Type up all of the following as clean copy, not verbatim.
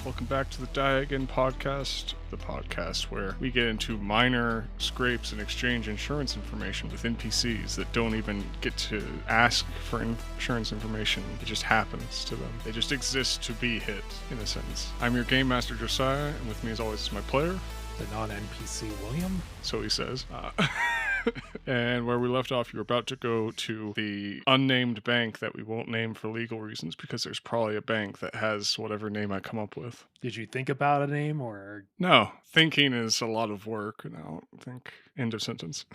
Welcome back to the Die Again podcast, the podcast where we get into minor scrapes and exchange insurance information with NPCs that don't even get to ask for insurance information. It just happens to them. They just exist to be hit, in a sense. I'm your Game Master, Josiah, and with me as always is my player. The non-NPC William. So he says. And where we left off, you're about to go to the unnamed bank that we won't name for legal reasons because there's probably a bank that has whatever name I come up with. Did you think about a name or? No, thinking is a lot of work, and I don't think. End of sentence.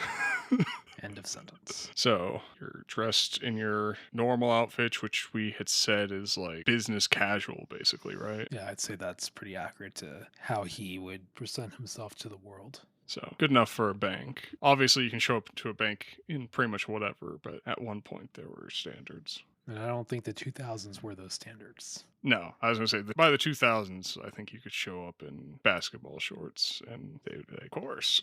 End of sentence. So you're dressed in your normal outfit, which we had said is like business casual, basically, right? Yeah, I'd say that's pretty accurate to how he would present himself to the world. So good enough for a bank. Obviously, you can show up to a bank in pretty much whatever, but at one point there were standards. And I don't think the 2000s were those standards. No, I was going to say, by the 2000s, I think you could show up in basketball shorts, and they would be, of course.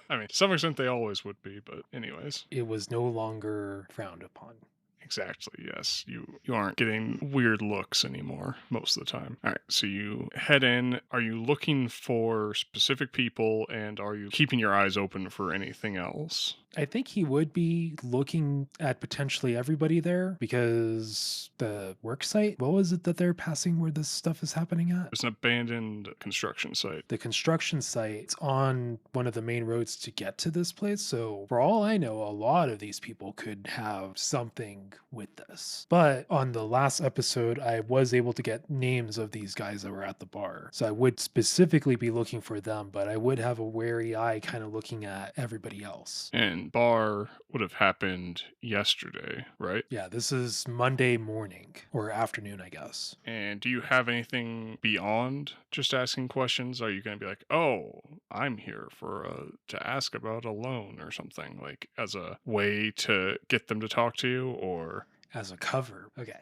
I mean, to some extent they always would be, but anyways. It was no longer frowned upon. Exactly, yes. You aren't getting weird looks anymore most of the time. All right, so you head in. Are you looking for specific people, and are you keeping your eyes open for anything else? I think he would be looking at potentially everybody there because the work site, what was it that they're passing where this stuff is happening at? It's an abandoned construction site. The construction site's on one of the main roads to get to this place. So for all I know, a lot of these people could have something with this. But on the last episode, I was able to get names of these guys that were at the bar. So I would specifically be looking for them, but I would have a wary eye kind of looking at everybody else. And bar would have happened yesterday, right? Yeah, this is Monday morning or afternoon, I guess. And do you have anything beyond just asking questions? Are you going to be like, oh, I'm here to ask about a loan or something, like as a way to get them to talk to you, or as a cover? Okay,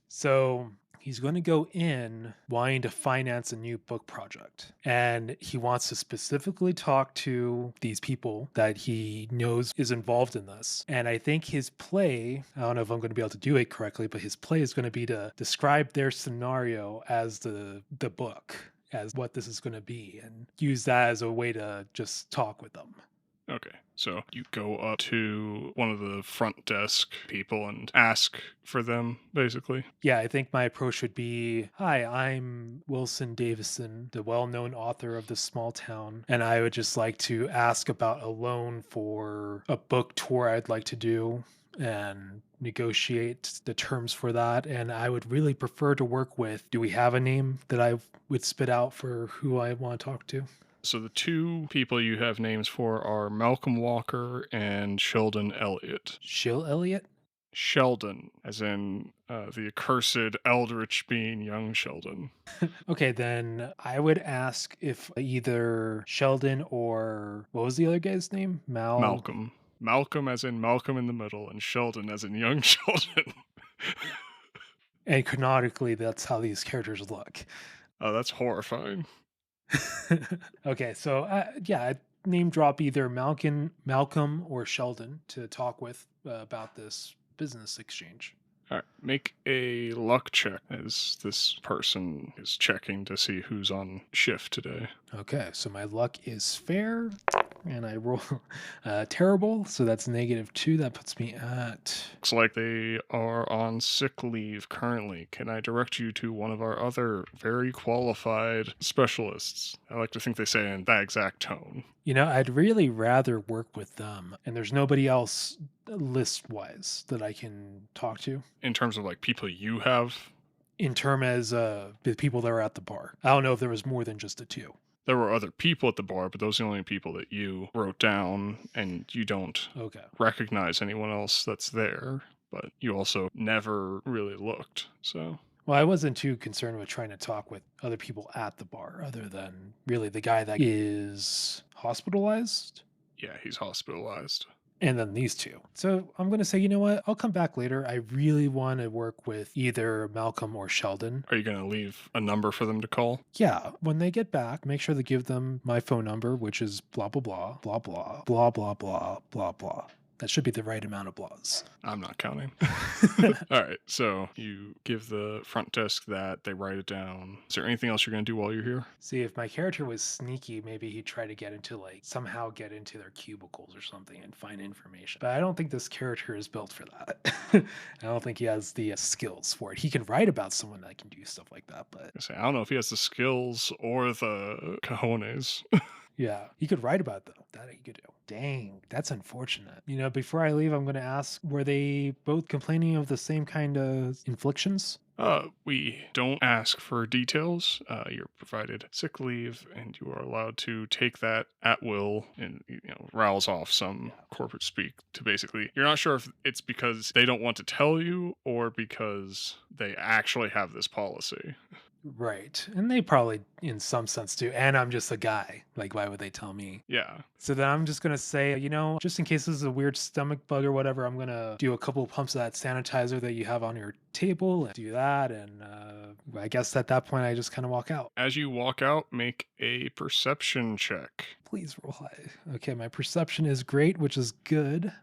so he's going to go in wanting to finance a new book project. And he wants to specifically talk to these people that he knows is involved in this. And I think his play, I don't know if I'm going to be able to do it correctly, but his play is going to be to describe their scenario as the book, as what this is going to be, and use that as a way to just talk with them. Okay, so you go up to one of the front desk people and ask for them, basically. Yeah, I think my approach would be, hi, I'm Winston Davitsen, the well-known author of This Small Town, and I would just like to ask about a loan for a book tour I'd like to do and negotiate the terms for that. And I would really prefer to work with, do we have a name that I would spit out for who I want to talk to? So the two people you have names for are Malcolm Walker and Sheldon Elliott. Shill Elliott? Sheldon, as in the accursed eldritch being young Sheldon. Okay, then I would ask if either Sheldon or what was the other guy's name? Malcolm. Malcolm as in Malcolm in the middle, and Sheldon as in young Sheldon. And canonically, that's how these characters look. Oh, that's horrifying. Okay, so I'd name drop either Malcolm or Sheldon to talk with about this business exchange. All right, make a luck check as this person is checking to see who's on shift today. Okay, so my luck is fair, and I roll terrible, so that's -2. That puts me at... Looks like they are on sick leave currently. Can I direct you to one of our other very qualified specialists? I like to think they say it in that exact tone. You know, I'd really rather work with them, and there's nobody else list-wise that I can talk to. In terms of like people you have? In terms as the people that are at the bar. I don't know if there was more than just the two. There were other people at the bar, but those are the only people that you wrote down, and you don't recognize anyone else that's there, but you also never really looked, so... Well, I wasn't too concerned with trying to talk with other people at the bar, other than really the guy that is hospitalized. Yeah, he's hospitalized. And then these two. So I'm going to say, you know what? I'll come back later. I really want to work with either Malcolm or Sheldon. Are you going to leave a number for them to call? Yeah. When they get back, make sure to give them my phone number, which is blah, blah, blah, blah, blah, blah, blah, blah, blah, blah. That should be the right amount of applause. I'm not counting. All right, so you give the front desk that, they write it down. Is there anything else you're going to do while you're here? See, if my character was sneaky, maybe he'd try to get into somehow get into their cubicles or something and find information. But I don't think this character is built for that. I don't think he has the skills for it. He can write about someone that can do stuff like that, but I don't know if he has the skills or the cojones. yeah, he could write about them. That he could do. Dang, that's unfortunate. Before I leave, I'm going to ask, were they both complaining of the same kind of inflictions? We don't ask for details. You're provided sick leave, and you are allowed to take that at will, and rouse off some corporate speak to basically. You're not sure if it's because they don't want to tell you or because they actually have this policy. Right. And they probably, in some sense, do. And I'm just a guy. Why would they tell me? Yeah. So then I'm just going to say, just in case this is a weird stomach bug or whatever, I'm going to do a couple of pumps of that sanitizer that you have on your table and do that. And I guess at that point, I just kind of walk out. As you walk out, make a perception check. Please roll high. Okay, my perception is great, which is good.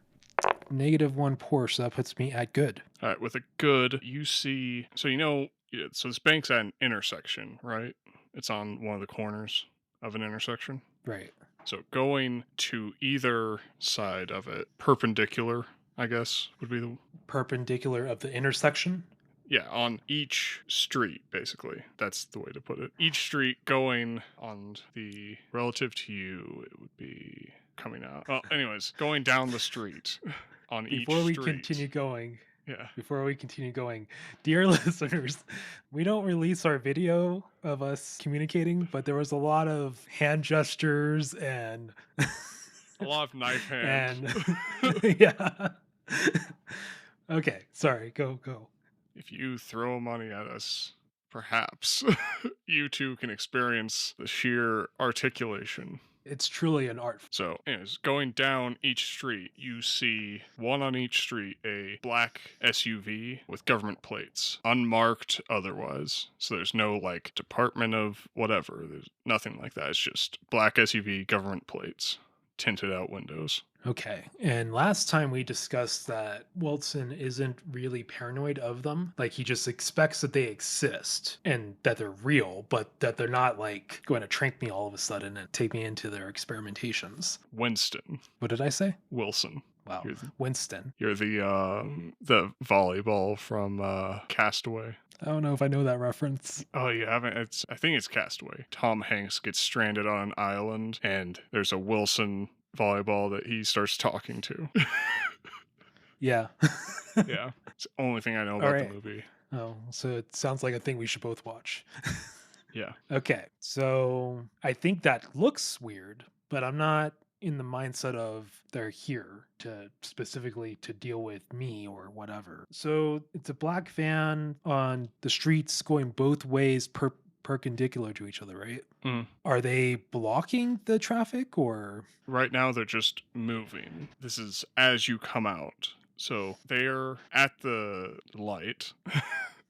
-1 poor, so that puts me at good. All right, with a good, you see. So so this bank's at an intersection, right? It's on one of the corners of an intersection. Right. So going to either side of it, perpendicular, I guess, would be the... Perpendicular of the intersection? Yeah, on each street, basically. That's the way to put it. Each street going on the... Relative to you, it would be coming out. Well, anyways, going down the street on each street. Before we continue going... Yeah. Before we continue going, dear listeners, we don't release our video of us communicating, but there was a lot of hand gestures and a lot of knife hands. And yeah. Okay, sorry. Go. If you throw money at us, perhaps you too can experience the sheer articulation. It's truly an art. So, anyways, going down each street, you see one on each street, a black SUV with government plates, unmarked otherwise. So there's no department of whatever. There's nothing like that. It's just black SUV, government plates, tinted out windows. Okay. And last time we discussed that Wilson isn't really paranoid of them. He just expects that they exist and that they're real, but that they're not going to trank me all of a sudden and take me into their experimentations. Winston. What did I say? Wilson. Wow. Winston. You're the volleyball from Castaway. I don't know if I know that reference. Oh, you haven't? I think it's Castaway. Tom Hanks gets stranded on an island, and there's a Wilson volleyball that he starts talking to. Yeah. Yeah. It's the only thing I know about the movie. Oh, so it sounds like a thing we should both watch. Yeah. Okay. So I think that looks weird, but I'm not in the mindset of they're here specifically to deal with me or whatever. So it's a black van on the streets going both ways perpendicular to each other, right? Mm. Are they blocking the traffic or? Right now they're just moving. This is as you come out. So they're at the light.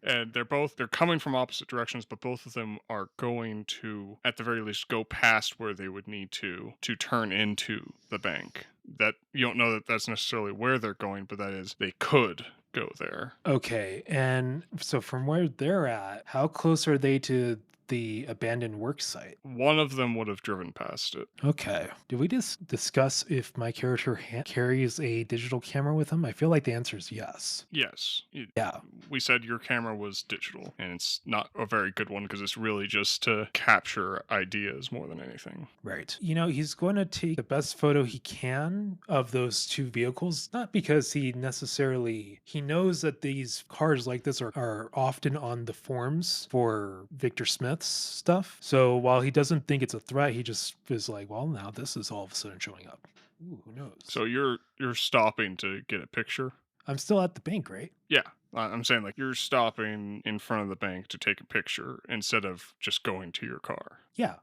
And they're coming from opposite directions, but both of them are going to, at the very least, go past where they would need to turn into the bank. That you don't know that that's necessarily where they're going, but that is, they could go there. Okay, and so from where they're at, how close are they to the abandoned work site? One of them would have driven past it. Okay. Did we just discuss if my character carries a digital camera with him? I feel like the answer is yes. Yes. Yeah. We said your camera was digital, and it's not a very good one because it's really just to capture ideas more than anything. Right. He's going to take the best photo he can of those two vehicles, not because he knows that these cars like this are often on the forums for Victor Smith's stuff. So while he doesn't think it's a threat, he just is like, well, now this is all of a sudden showing up. Ooh, who knows? So you're stopping to get a picture? I'm still at the bank, right? Yeah. I'm saying you're stopping in front of the bank to take a picture instead of just going to your car. Yeah.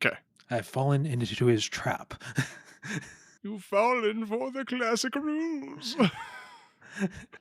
Okay. I've fallen into his trap. You've fallen for the classic rules.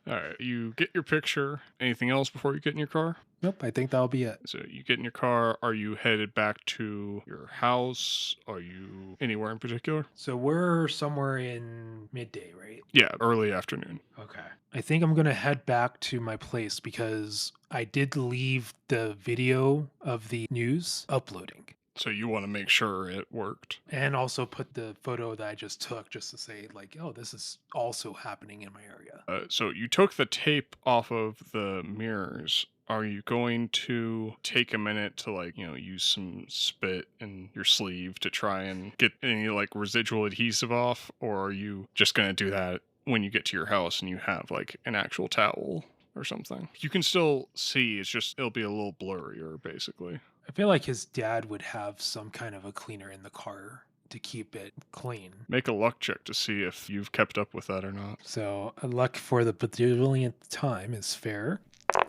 All right, you get your picture. Anything else before you get in your car? Nope, I think that'll be it. So you get in your car. Are you headed back to your house? Are you anywhere in particular? So we're somewhere in midday, right? Yeah, early afternoon. Okay. I think I'm going to head back to my place because I did leave the video of the news uploading So you want to make sure it worked. and also put the photo that I just took just to say, like, oh, this is also happening in my area. So you took the tape off of the mirrors. Are you going to take a minute to, like, use some spit in your sleeve to try and get any, like, residual adhesive off? Or are you just going to do that when you get to your house and you have, like, an actual towel or something? You can still see, it's just, it'll be a little blurrier, basically. I feel like his dad would have some kind of a cleaner in the car to keep it clean. Make a luck check to see if you've kept up with that or not. So a luck for the bajillionth time is fair.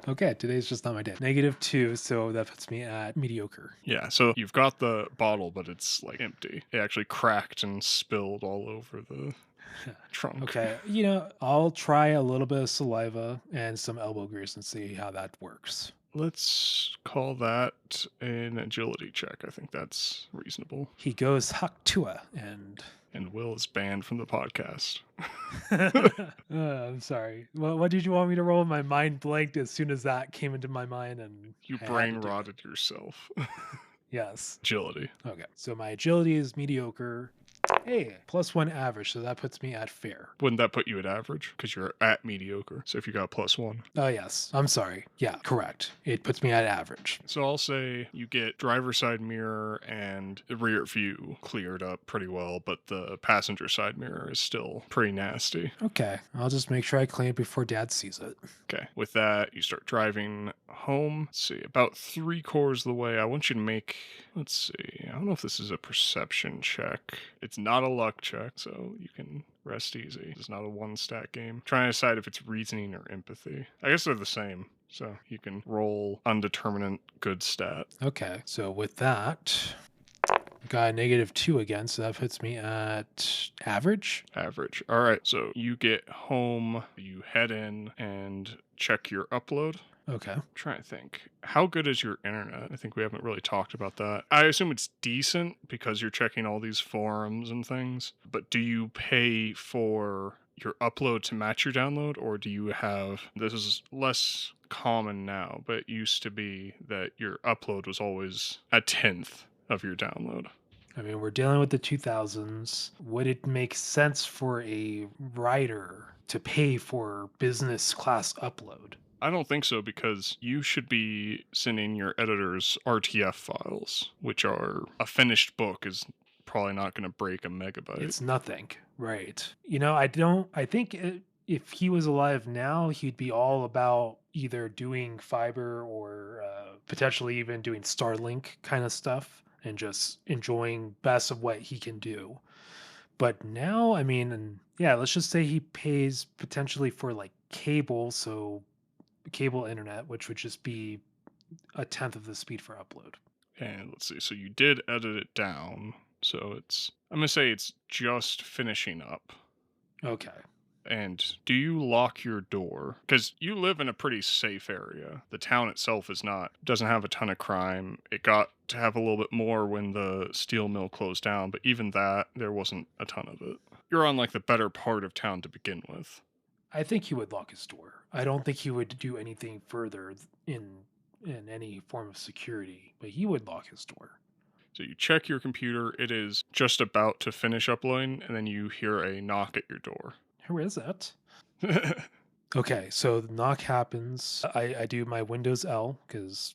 Okay, today's just not my day. -2, so that puts me at mediocre. Yeah, so you've got the bottle, but it's, like, empty. It actually cracked and spilled all over the trunk. Okay, I'll try a little bit of saliva and some elbow grease and see how that works. Let's call that an agility check. I think that's reasonable. He goes Haktua and And Will is banned from the podcast. I'm sorry. What did you want me to roll? My mind blanked as soon as that came into my mind, and You I had to brain do it. rotted yourself. Yes. Agility. Okay. So my agility is mediocre. Hey, +1 average, so that puts me at fair. Wouldn't that put you at average? Because you're at mediocre. So if you got +1. Oh, yes. I'm sorry. Yeah, correct. It puts me at average. So I'll say you get driver's side mirror and the rear view cleared up pretty well, but the passenger side mirror is still pretty nasty. Okay. I'll just make sure I clean it before Dad sees it. Okay. With that, you start driving home. Let's see, about 3/4 of the way, I want you to make, let's see, I don't know if this is a perception check. It's not a luck check, so you can rest easy. It's not a one-stat game. Trying to decide if it's reasoning or empathy. I guess they're the same, so you can roll undeterminate good stat. Okay. So with that, got a -2 again, so that puts me at average. Average. All right, so you get home, you head in and check your upload. Okay. I'm trying to think. How good is your internet? I think we haven't really talked about that. I assume it's decent because you're checking all these forums and things, but do you pay for your upload to match your download, or do you have, this is less common now, but it used to be that your upload was always a 10th of your download? I mean, we're dealing with the 2000s. Would it make sense for a writer to pay for business class upload? I don't think so, because you should be sending your editors RTF files, which are a finished book is probably not going to break a megabyte. It's nothing, right? I think if he was alive now, he'd be all about either doing fiber or potentially even doing Starlink kind of stuff and just enjoying best of what he can do. But now, I mean, yeah, let's just say he pays potentially for like cable, so cable internet, which would just be a 10th of the speed for upload. And let's see, so you did edit it down, so I'm going to say it's just finishing up. Okay. And do you lock your door? Because you live in a pretty safe area. The town itself doesn't have a ton of crime. It got to have a little bit more when the steel mill closed down, but even that, there wasn't a ton of it. You're on, like, the better part of town to begin with. I think he would lock his door. I don't think he would do anything further in any form of security, but he would lock his door. So you check your computer. It is just about to finish uploading, and then you hear a knock at your door. Who is it? Okay, so the knock happens. I do my Windows L because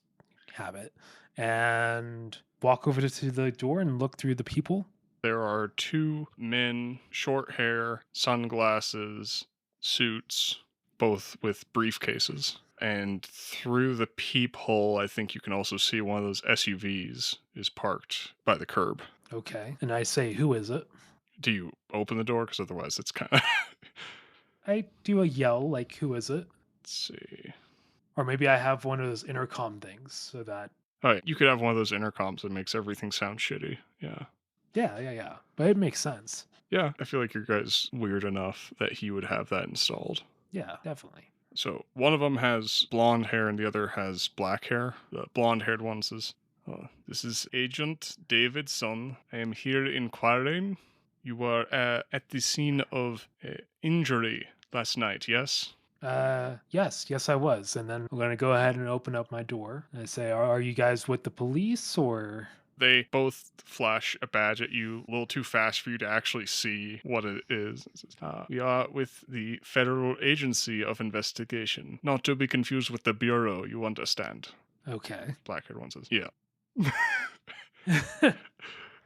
habit, and walk over to the door and look through the people. There are 2 men, short hair, sunglasses, suits, both with briefcases. And through the peephole, I think you can also see one of those SUVs is parked by the curb. Okay, and I say, "Who is it?" Do you open the door? Because otherwise it's kind of... I do a yell like, "Who is it?" Let's see. Or maybe I have one of those intercom things so that... Oh, yeah, you could have one of those intercoms that makes everything sound shitty. Yeah. Yeah. But it makes sense. Yeah, I feel like your guy's weird enough that he would have that installed. Yeah, definitely. So one of them has blonde hair and the other has black hair. The blonde-haired one says, "This is Agent Davison. I am here inquiring. You were at the scene of injury last night, yes?" Yes, I was. And then I'm going to go ahead and open up my door. And I say, are you guys with the police or? They both flash a badge at you a little too fast for you to actually see what it is. It says, "We are with the Federal Agency of Investigation. Not to be confused with the Bureau, you understand." Okay. Black-haired one says, "Yeah."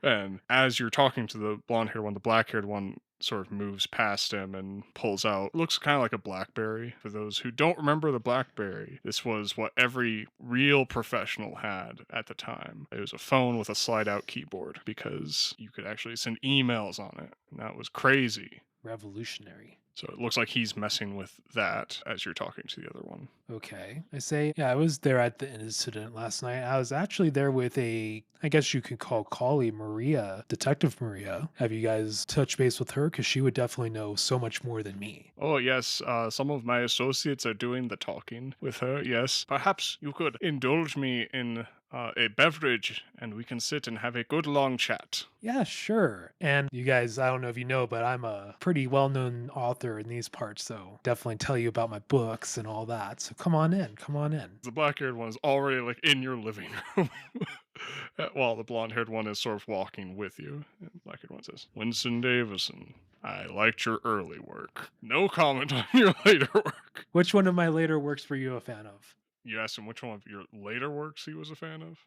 And as you're talking to the blonde-haired one, the black-haired one sort of moves past him and pulls out. Looks kind of like a BlackBerry. For those who don't remember the BlackBerry, this was what every real professional had at the time. It was a phone with a slide-out keyboard because you could actually send emails on it, and that was crazy. Revolutionary. So it looks like he's messing with that as you're talking to the other one. Okay. I say, yeah, I was there at the incident last night. I was actually there with I guess you could call Collie Maria, Detective Maria. Have you guys touched base with her? Because she would definitely know so much more than me. Oh, yes, some of my associates are doing the talking with her, yes. Perhaps you could indulge me in a beverage and we can sit and have a good long chat. Yeah, sure. And you guys, I don't know if you know, but I'm a pretty well-known author in these parts, so definitely tell you about my books and all that. So come on in, come on in. The black-haired one is already like in your living room, while the blonde-haired one is sort of walking with you. And the black-haired one says, "Winston Davison, I liked your early work. No comment on your later work." Which one of my later works were you a fan of? You asked him which one of your later works he was a fan of?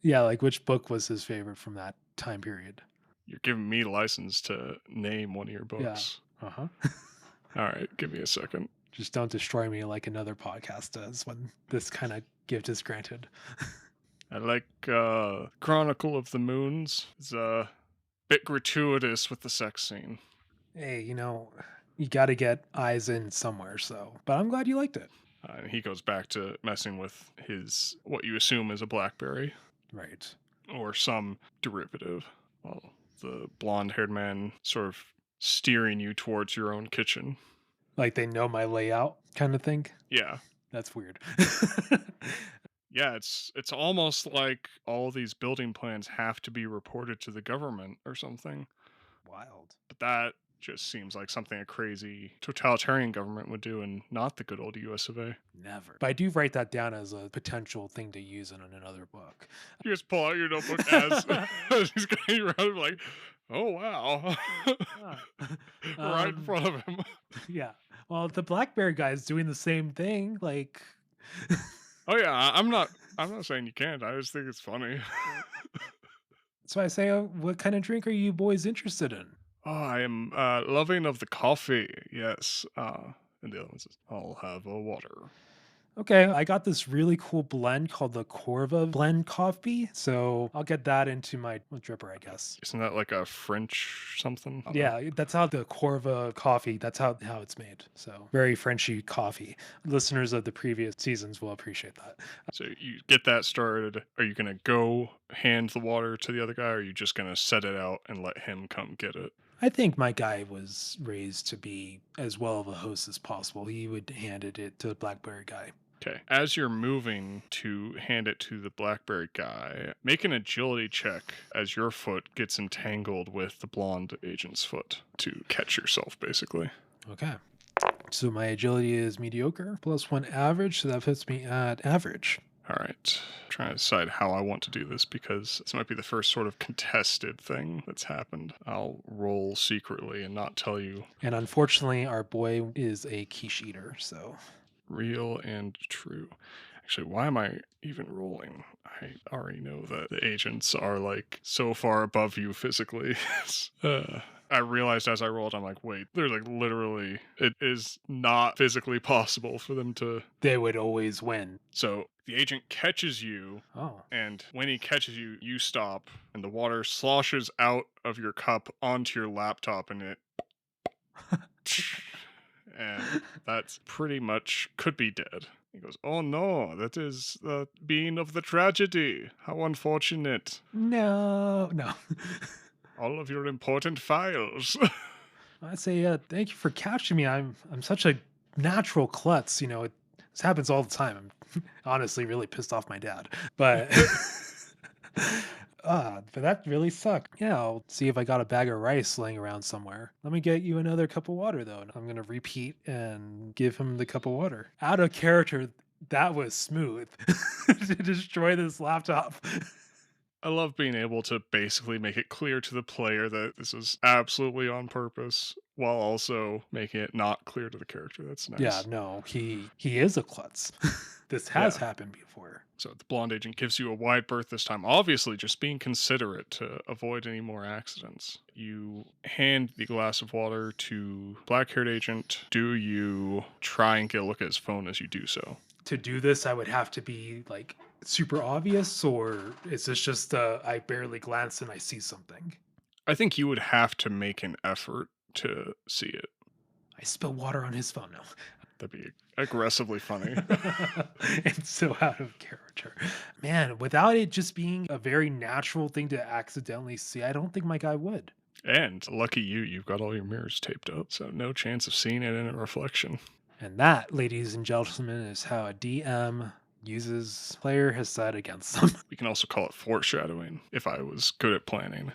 Yeah, like which book was his favorite from that time period? You're giving me license to name one of your books. Yeah. Uh-huh. All right, give me a second. Just don't destroy me like another podcast does when this kind of gift is granted. I like Chronicle of the Moons. It's a bit gratuitous with the sex scene. Hey, you got to get eyes in somewhere, so. But I'm glad you liked it. And he goes back to messing with his, what you assume is a BlackBerry. Right. Or some derivative. Well, the blonde-haired man sort of steering you towards your own kitchen. Like they know my layout kind of thing? Yeah. That's weird. Yeah, it's almost like all these building plans have to be reported to the government or something. Wild. But that just seems like something a crazy totalitarian government would do and not the good old US of A. Never. But I do write that down as a potential thing to use in another book. You just pull out your notebook as he's going around like, oh, wow. Right in front of him. Yeah. Well, the BlackBerry guy is doing the same thing. Like... Oh, yeah. I'm not saying you can't. I just think it's funny. So I say, what kind of drink are you boys interested in? Oh, I am loving of the coffee. Yes. And the other one says, "I'll have a water." Okay, I got this really cool blend called the Corva blend coffee. So I'll get that into my dripper, I guess. Isn't that like a French something? Yeah, that's how the Corva coffee, that's how it's made. So very Frenchy coffee. Listeners of the previous seasons will appreciate that. So you get that started. Are you going to go hand the water to the other guy, or are you just going to set it out and let him come get it? I think my guy was raised to be as well of a host as possible. He would hand it to the BlackBerry guy. Okay. As you're moving to hand it to the BlackBerry guy, make an agility check as your foot gets entangled with the blonde agent's foot to catch yourself, basically. Okay. So my agility is mediocre, +1 average, so that puts me at average. All right. I'm trying to decide how I want to do this because this might be the first sort of contested thing that's happened. I'll roll secretly and not tell you. And unfortunately, our boy is a quiche eater, so... Real and true. Actually, why am I even rolling? I already know that the agents are like so far above you physically. I realized as I rolled, I'm like, wait, there's like literally, it is not physically possible for them to. They would always win. So the agent catches you. Oh. And when he catches you, you stop and the water sloshes out of your cup onto your laptop and it. And that's pretty much could be dead. He goes, "Oh no, that is the being of the tragedy. How unfortunate. No. All of your important files." I say, thank you for catching me. I'm such a natural klutz, this happens all the time. I'm honestly really pissed off my dad, but but that really sucked. Yeah, I'll see if I got a bag of rice laying around somewhere. Let me get you another cup of water, though. And I'm gonna repeat and give him the cup of water. Out of character, that was smooth to destroy this laptop. I love being able to basically make it clear to the player that this is absolutely on purpose while also making it not clear to the character. That's nice. Yeah, no, he is a klutz. This has happened before. So the blonde agent gives you a wide berth this time, obviously just being considerate to avoid any more accidents. You hand the glass of water to black-haired agent. Do you try and get a look at his phone as you do so? To do this, I would have to be like super obvious, or is this just I barely glance and I see something? I think you would have to make an effort to see it. I spill water on his phone now. That'd be aggressively funny. It's so out of character. Man, without it just being a very natural thing to accidentally see, I don't think my guy would. And lucky you, you've got all your mirrors taped up, so no chance of seeing it in a reflection. And that, ladies and gentlemen, is how a DM uses player has said against them. We can also call it foreshadowing, if I was good at planning.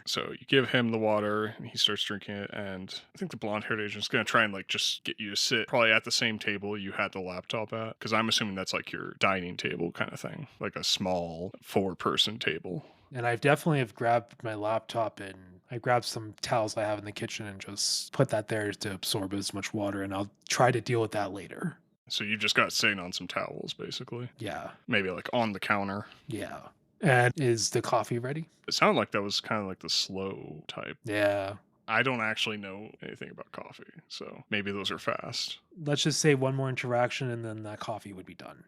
So you give him the water and he starts drinking it, and I think the blonde-haired agent's gonna try and just get you to sit probably at the same table you had the laptop at, because I'm assuming that's like your dining table kind of thing, like a small 4-person table. And I definitely have grabbed my laptop and I grabbed some towels I have in the kitchen and just put that there to absorb as much water, and I'll try to deal with that later. So you just got sitting on some towels, basically. Yeah. Maybe on the counter. Yeah. And is the coffee ready? It sounded like that was kind of like the slow type. Yeah. I don't actually know anything about coffee, so maybe those are fast. Let's just say one more interaction and then that coffee would be done.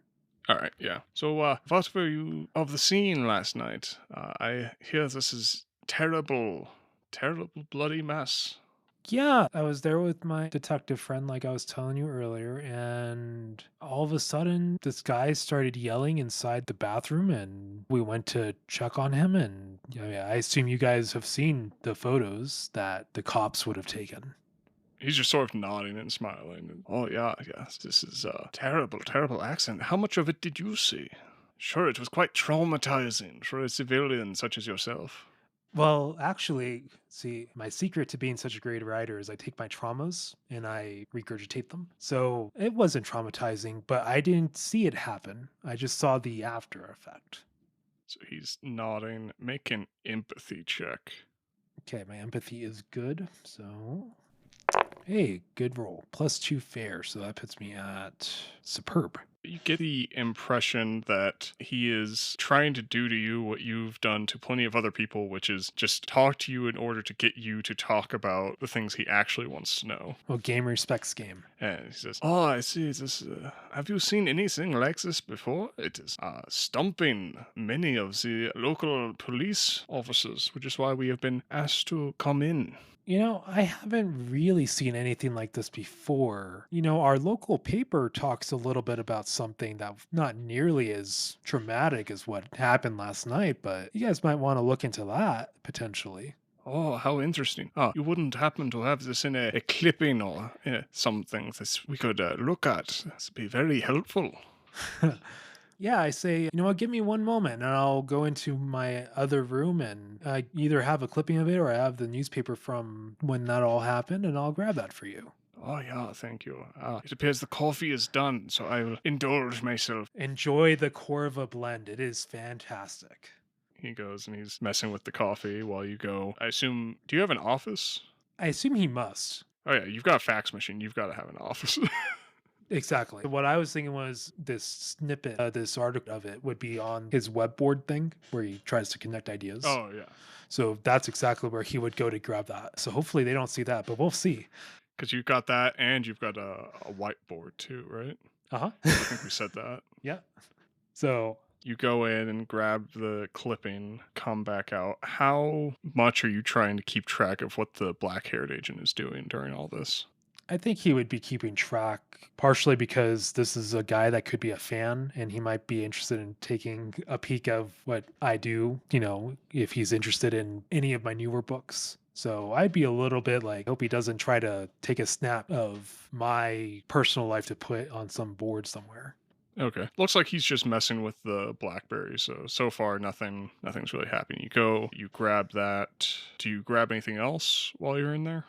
All right, yeah. So, what were you of the scene last night? I hear this is terrible, terrible bloody mess. Yeah, I was there with my detective friend, like I was telling you earlier, and all of a sudden, this guy started yelling inside the bathroom, and we went to check on him. And I assume you guys have seen the photos that the cops would have taken. He's just sort of nodding and smiling. Oh, yeah, yes, this is a terrible, terrible accident. How much of it did you see? Sure, it was quite traumatizing for a civilian such as yourself. Well, actually, see, my secret to being such a great writer is I take my traumas and I regurgitate them. So it wasn't traumatizing, but I didn't see it happen. I just saw the after effect. So he's nodding. Make an empathy check. Okay, my empathy is good. So, hey, good roll. +2 fair. So that puts me at superb. You get the impression that he is trying to do to you what you've done to plenty of other people, which is just talk to you in order to get you to talk about the things he actually wants to know. Well, game respects game. And he says, oh, I see this. Have you seen anything like this before? It is stumping many of the local police officers, which is why we have been asked to come in. I haven't really seen anything like this before. Our local paper talks a little bit about something that not nearly as traumatic as what happened last night, but you guys might want to look into that potentially. Oh, how interesting. You wouldn't happen to have this in a clipping or something that we could look at. This would be very helpful. Yeah, I say, give me one moment and I'll go into my other room and I either have a clipping of it or I have the newspaper from when that all happened and I'll grab that for you. Oh, yeah, thank you. It appears the coffee is done, so I will indulge myself. Enjoy the Corva blend. It is fantastic. He goes and he's messing with the coffee while you go. I assume, do you have an office? I assume he must. Oh, yeah, you've got a fax machine. You've got to have an office. Exactly. What I was thinking was this snippet, this article of it would be on his web board thing where he tries to connect ideas. Oh, yeah. So that's exactly where he would go to grab that. So hopefully they don't see that, but we'll see. Because you've got that and you've got a whiteboard too, right? Uh-huh. I think we said that. Yeah. So you go in and grab the clipping, come back out. How much are you trying to keep track of what the black-haired agent is doing during all this? I think he would be keeping track, partially because this is a guy that could be a fan and he might be interested in taking a peek of what I do, if he's interested in any of my newer books. So I'd be a little bit like, hope he doesn't try to take a snap of my personal life to put on some board somewhere. Okay. Looks like he's just messing with the blackberry. So far nothing's really happening. You go, you grab that. Do you grab anything else while you're in there?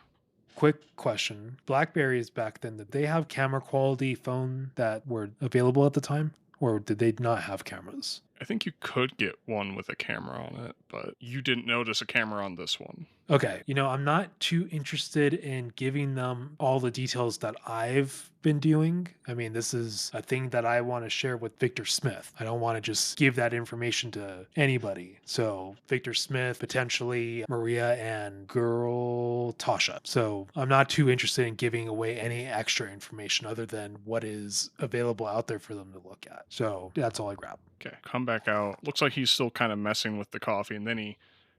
Quick question. Blackberries back then, did they have camera quality phone that were available at the time? Or did they not have cameras? I think you could get one with a camera on it, but you didn't notice a camera on this one. Okay. I'm not too interested in giving them all the details that I've been doing. I mean, this is a thing that I want to share with Victor Smith. I don't want to just give that information to anybody. So, Victor Smith, potentially Maria, and girl Tasha. So, I'm not too interested in giving away any extra information other than what is available out there for them to look at. So, that's all I grab. Okay, come back out. Looks like he's still kind of messing with the coffee, and then he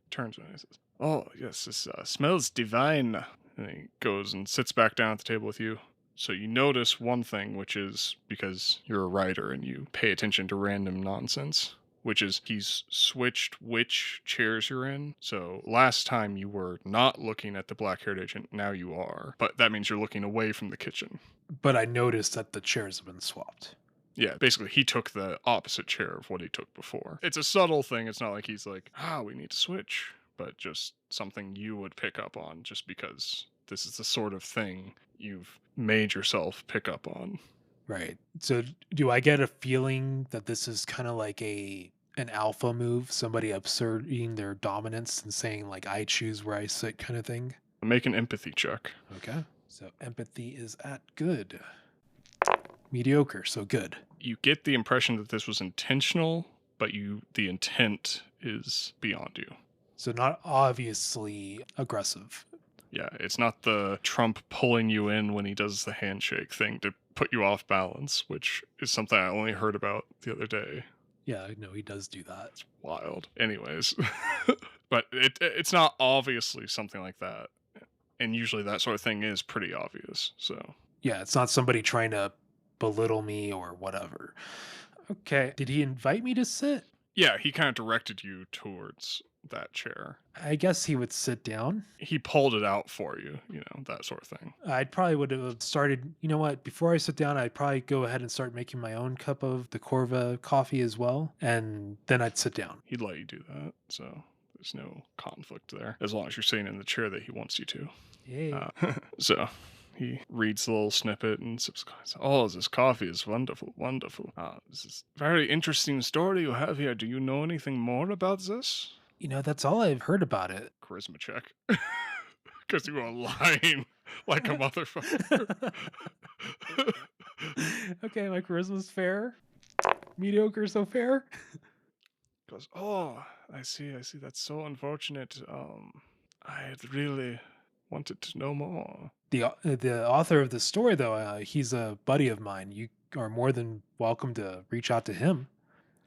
turns and he says, "Oh, yes, this smells divine." And he goes and sits back down at the table with you. So you notice one thing, which is because you're a writer and you pay attention to random nonsense, which is he's switched which chairs you're in. So last time you were not looking at the black-haired agent, now you are. But that means you're looking away from the kitchen. But I noticed that the chairs have been swapped. Yeah, basically, he took the opposite chair of what he took before. It's a subtle thing. It's not like he's like, we need to switch, but just something you would pick up on just because this is the sort of thing you've made yourself pick up on. Right. So do I get a feeling that this is kind of like an alpha move, somebody asserting their dominance and saying like I choose where I sit kind of thing? Make an empathy check. Okay. So empathy is at good. Mediocre, so good. You get the impression that this was intentional, but the intent is beyond you. So not obviously aggressive. Yeah, it's not the Trump pulling you in when he does the handshake thing to put you off balance, which is something I only heard about the other day. Yeah, no, he does do that. It's wild. Anyways, but it's not obviously something like that. And usually that sort of thing is pretty obvious, so. Yeah, it's not somebody trying to belittle me or whatever. Okay. Did he invite me to sit? Yeah, he kind of directed you towards that chair. I guess he would sit down. He pulled it out for you, that sort of thing. I'd probably would have started, you know what, before I sit down, I'd probably go ahead and start making my own cup of the Corva coffee as well. And then I'd sit down. He'd let you do that. So there's no conflict there, as long as you're sitting in the chair that he wants you to. Yeah. So he reads the little snippet and sips. Oh, this coffee is wonderful, wonderful. This is a very interesting story you have here. Do you know anything more about this? That's all I've heard about it. Charisma check. Because you are lying like a motherfucker. Okay, my charisma's fair. Mediocre, so fair. Goes, oh, I see. That's so unfortunate. I had really wanted to know more. The author of the story, though, he's a buddy of mine. You are more than welcome to reach out to him.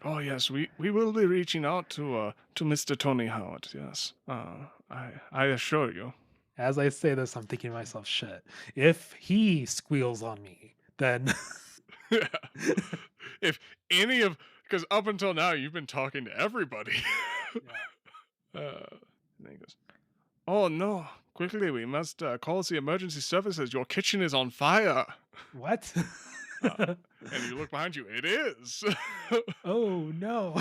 Oh yes, we will be reaching out to Mr. Tony Howard. Yes, I assure you. As I say this, I'm thinking to myself, shit. If he squeals on me, then Yeah. If any of, because up until now you've been talking to everybody. Yeah. And then he goes, "Oh no! Quickly, we must call the emergency services. Your kitchen is on fire." What? And you look behind you. It is. Oh no.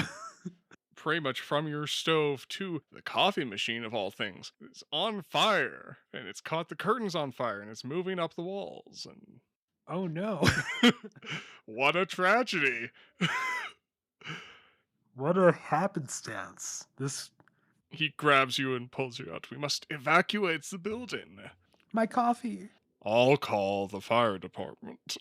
Pretty much from your stove to the coffee machine of all things. It's on fire. And it's caught the curtains on fire. And it's moving up the walls. And Oh no. what a tragedy. What a happenstance. He grabs you and pulls you out. We must evacuate the building. My coffee. I'll call the fire department.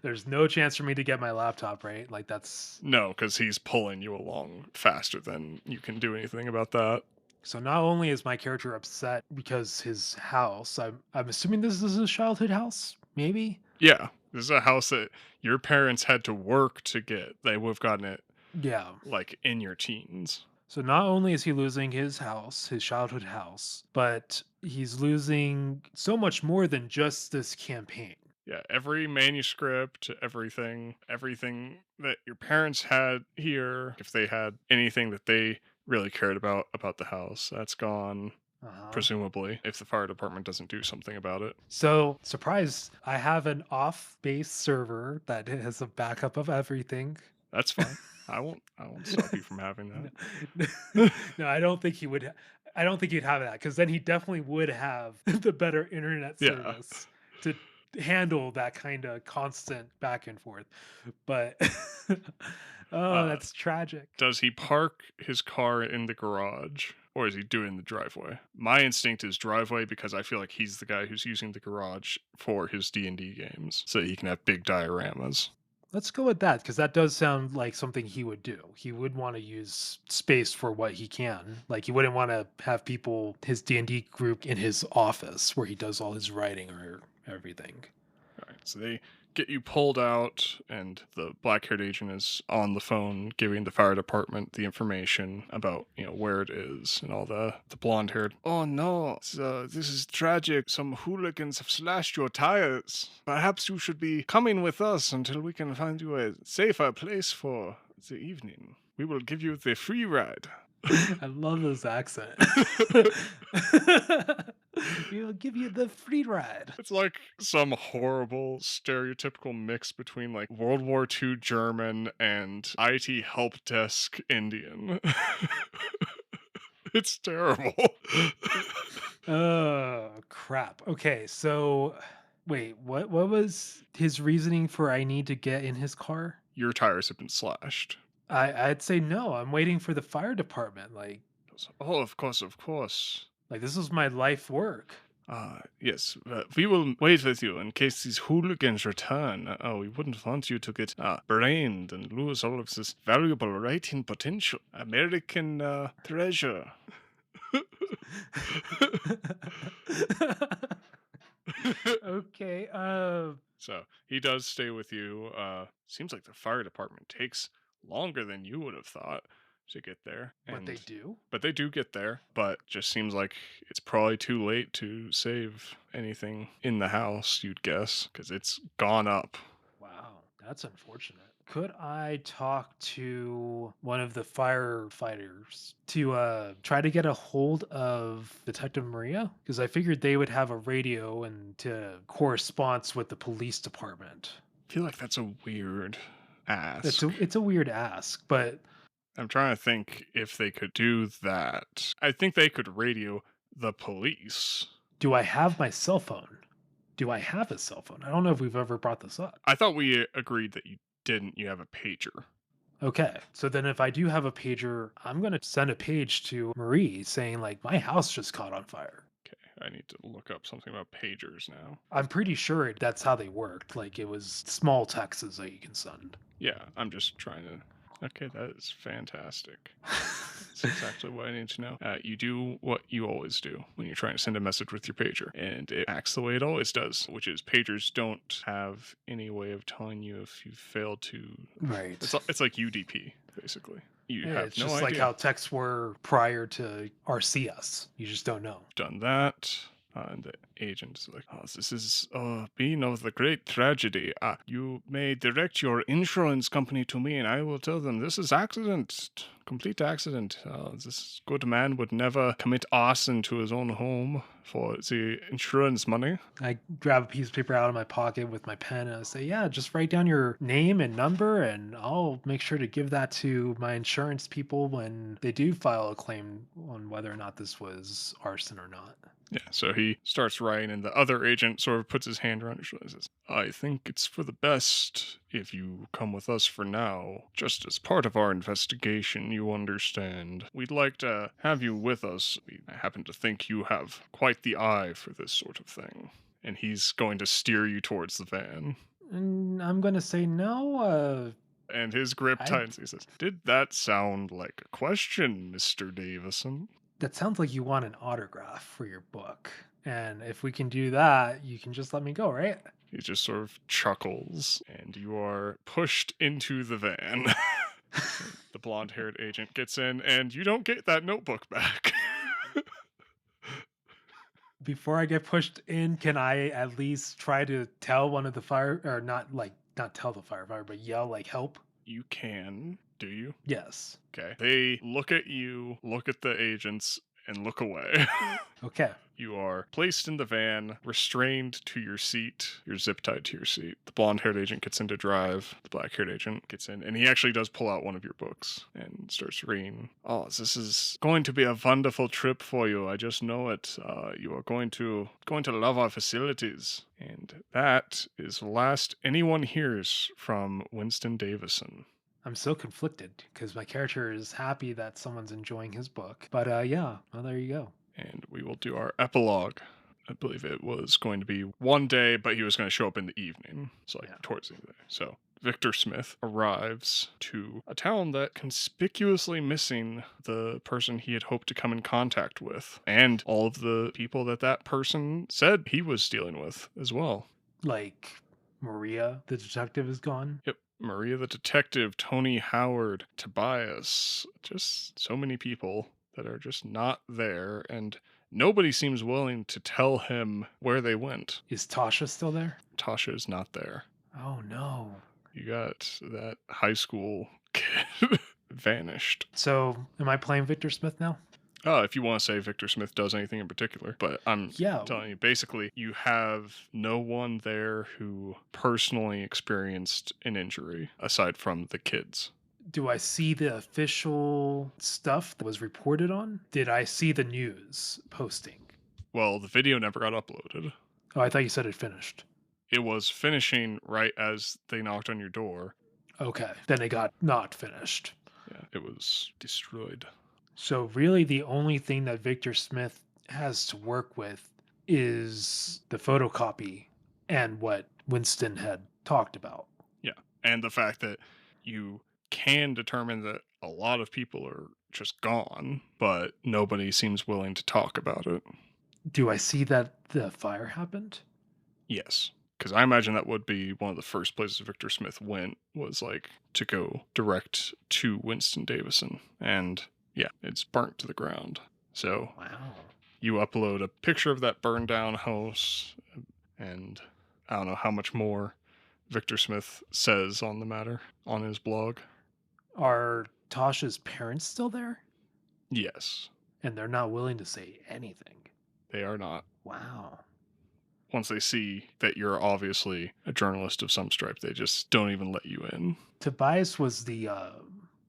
There's no chance for me to get my laptop, right? Like that's No, because he's pulling you along faster than you can do anything about that. so. Not only is my character upset because his house, I'm assuming this is his childhood house, maybe. Yeah, this is a house that your parents had to work to get. They would have gotten it Yeah. like in your teens. So not only is he losing his house, his childhood house, but he's losing so much more than just this campaign. Yeah, every manuscript, everything that your parents had here, if they had anything that they really cared about the house. That's gone, Uh-huh. presumably, if the fire department doesn't do something about it. So, surprise, I have an off-base server that has a backup of everything. That's fine. I won't stop you from having No, that. no, I don't think he would. I don't think he'd have that because then he definitely would have the better internet Yeah. service to handle that kind of constant back and forth. But oh, Uh, that's tragic. does he park his car in the garage or is he doing the driveway? My instinct is driveway because I feel like he's the guy who's using the garage for his D&D games so that he can have big dioramas. Let's go with that because that does sound like something he would do. He would want to use space for what he can. Like he wouldn't want to have people his D&D group in his office where he does all his writing or everything. All right, so they get you pulled out, and the black-haired agent is on the phone giving the fire department the information about, where it is and all the blonde-haired. Oh no, this is tragic. Some hooligans have slashed your tires. Perhaps you should be coming with us until we can find you a safer place for the evening. We will give you the free ride. I love this accent. We will give you the free ride. It's like some horrible stereotypical mix between like World War II German and IT help desk Indian. It's terrible. Oh, crap. Okay, so wait, what was his reasoning for I need to get in his car? Your tires have been slashed. I'd say no. I'm waiting for the fire department. Oh, of course, of course. Like this is my life work. Yes, we will wait with you in case these hooligans return. We wouldn't want you to get brained and lose all of this valuable writing potential. American treasure. Okay. So he does stay with you. Seems like the fire department takes longer than you would have thought to get there. But they do? But they do get there. But just seems like it's probably too late to save anything in the house, you'd guess, because it's gone up. Wow, that's unfortunate. Could I talk to one of the firefighters to try to get a hold of Detective Maria? Because I figured they would have a radio and to correspond with the police department. I feel like that's a weird It's ask. it's a weird ask, but I'm trying to think if they could do that. I think they could radio the police. do I have my cell phone? Do I have a cell phone? I don't know if we've ever brought this up. I thought we agreed that you didn't. You have a pager. Okay, so then if I do have a pager, I'm going to send a page to Marie saying, like, my house just caught on fire. Okay, I need to look up something about pagers now. I'm pretty sure that's how they worked. Like, it was small texts that you can send. Yeah, I'm just trying to. Okay, that is fantastic. That's exactly what I need to know. You do what you always do when you're trying to send a message with your pager, and it acts the way it always does, which is pagers don't have any way of telling you if you failed to. Right. It's like UDP, basically. You Yeah, have it's no just idea. like how texts were prior to RCS. You just don't know. Done that. And the agent is like, oh, this is being of the great tragedy. You may direct your insurance company to me, and I will tell them this is accident, complete accident. This good man would never commit arson to his own home for the insurance money. I grab a piece of paper out of my pocket with my pen and I say, yeah, just write down your name and number, and I'll make sure to give that to my insurance people when they do file a claim on whether or not this was arson or not. Yeah, so he starts writing, and the other agent sort of puts his hand around his shoulder and says, I think it's for the best if you come with us for now. Just as part of our investigation, you understand. We'd like to have you with us. We happen to think you have quite the eye for this sort of thing. And he's going to steer you towards the van. And I'm going to say no. And his grip tightens. He says, did that sound like a question, Mr. Davison? That sounds like you want an autograph for your book. And if we can do that, you can just let me go, right? He just sort of chuckles, and you are pushed into the van. The blonde-haired agent gets in, and you don't get that notebook back. Before I get pushed in, can I at least try to tell one of the not tell the firefighter, but yell like help? You can Do you? Yes. Okay. They look at you, look at the agents, and look away. Okay. You are placed in the van, restrained to your seat. You're zip tied to your seat. The blonde-haired agent gets in to drive. The black-haired agent gets in, and he actually does pull out one of your books and starts reading. Oh, this is going to be a wonderful trip for you. I just know it. You are going to love our facilities. And that is the last anyone hears from Winston Davison. I'm so conflicted because my character is happy that someone's enjoying his book. But yeah, well, there you go. And we will do our epilogue. I believe it was going to be one day, but he was going to show up in the evening. So, towards the end of the day. So, Victor Smith arrives to a town that conspicuously missing the person he had hoped to come in contact with, and all of the people that person said he was dealing with as well. Like Maria, the detective, is gone. Yep. Maria the detective, Tony Howard, Tobias, just so many people that are just not there, and nobody seems willing to tell him where they went. Is Tasha still there? Tasha is not there. Oh no. You got that high school kid vanished. So am I playing Victor Smith now? If you want to say Victor Smith does anything in particular, but I'm telling you, basically, you have no one there who personally experienced an injury aside from the kids. Do I see the official stuff that was reported on? Did I see the news posting? Well, the video never got uploaded. Oh, I thought you said it finished. It was finishing right as they knocked on your door. Okay, then it got not finished. Yeah, it was destroyed. So really the only thing that Victor Smith has to work with is the photocopy and what Winston had talked about. Yeah, and the fact that you can determine that a lot of people are just gone, but nobody seems willing to talk about it. Do I see that the fire happened? Yes, because I imagine that would be one of the first places Victor Smith went, was like to go direct to Winston Davison. And yeah, it's burnt to the ground. So wow. You upload a picture of that burned down house, and I don't know how much more Victor Smith says on the matter on his blog. Are Tasha's parents still there? Yes. And they're not willing to say anything. They are not. Wow. Once they see that you're obviously a journalist of some stripe, they just don't even let you in. Tobias was the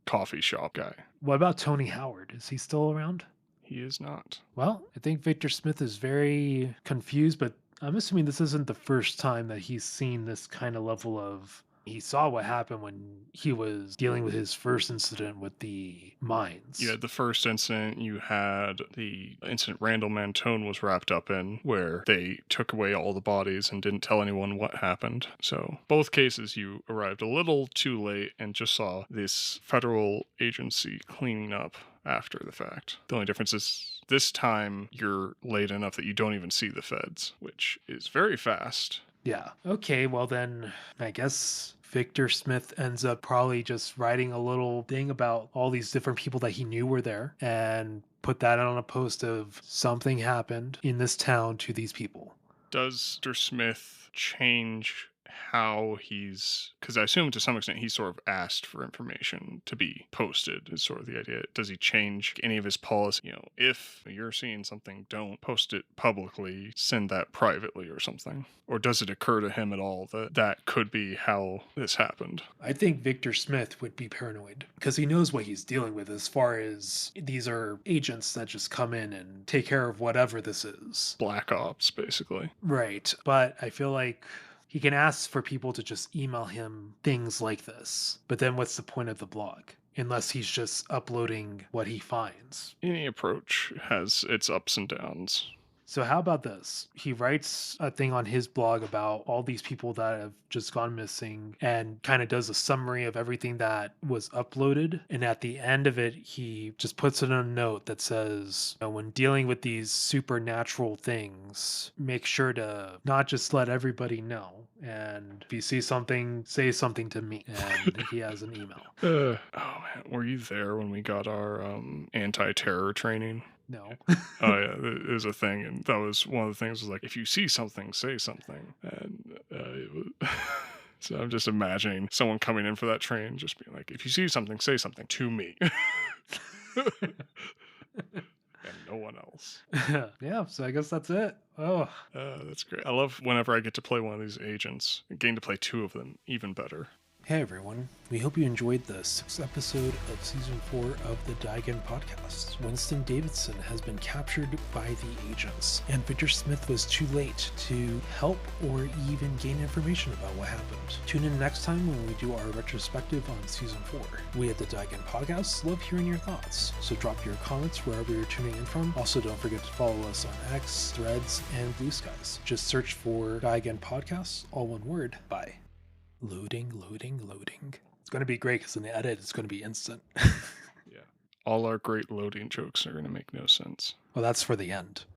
coffee shop guy. What about Tony Howard? Is he still around? He is not. Well, I think Victor Smith is very confused, but I'm assuming this isn't the first time that he's seen this kind of level of... He saw what happened when he was dealing with his first incident with the mines. You had the first incident, you had the incident Randall Mantone was wrapped up in, where they took away all the bodies and didn't tell anyone what happened. So both cases you arrived a little too late and just saw this federal agency cleaning up after the fact. The only difference is this time you're late enough that you don't even see the feds, which is very fast. Yeah. Okay, well then, I guess Victor Smith ends up probably just writing a little thing about all these different people that he knew were there and put that on a post of something happened in this town to these people. Does Mr. Smith change how he's... Because I assume to some extent he's sort of asked for information to be posted is sort of the idea. Does he change any of his policy? You know, if you're seeing something, don't post it publicly, send that privately or something. Or does it occur to him at all that that could be how this happened? I think Victor Smith would be paranoid because he knows what he's dealing with as far as these are agents that just come in and take care of whatever this is. Black ops, basically. Right. But I feel like he can ask for people to just email him things like this. But then what's the point of the blog? Unless he's just uploading what he finds. Any approach has its ups and downs. So how about this? He writes a thing on his blog about all these people that have just gone missing and kind of does a summary of everything that was uploaded. And at the end of it, he just puts in a note that says, when dealing with these supernatural things, make sure to not just let everybody know. And if you see something, say something to me. And he has an email. Oh man, were you there when we got our anti-terror training? No. Oh yeah, it was a thing, and that was one of the things was like, if you see something, say something. And it was So I'm just imagining someone coming in for that train, just being like, if you see something, say something to me. And no one else. Yeah, so I guess that's it. Oh, That's great. I love whenever I get to play one of these agents. Getting to play 2 of them, even better. hey everyone. We hope you enjoyed the 6th episode of Season 4 of the Daigen podcast. Winston Davitsen has been captured by the agents, and Victor Smith was too late to help or even gain information about what happened. Tune in next time when we do our retrospective on Season 4. We at the Daigen podcast love hearing your thoughts, so drop your comments wherever you're tuning in from. Also, don't forget to follow us on X, Threads, and Blue Skies. Just search for Daigen podcasts, all one word. Bye. Loading. It's going to be great because in the edit, it's going to be instant. Yeah. All our great loading jokes are going to make no sense. Well, that's for the end.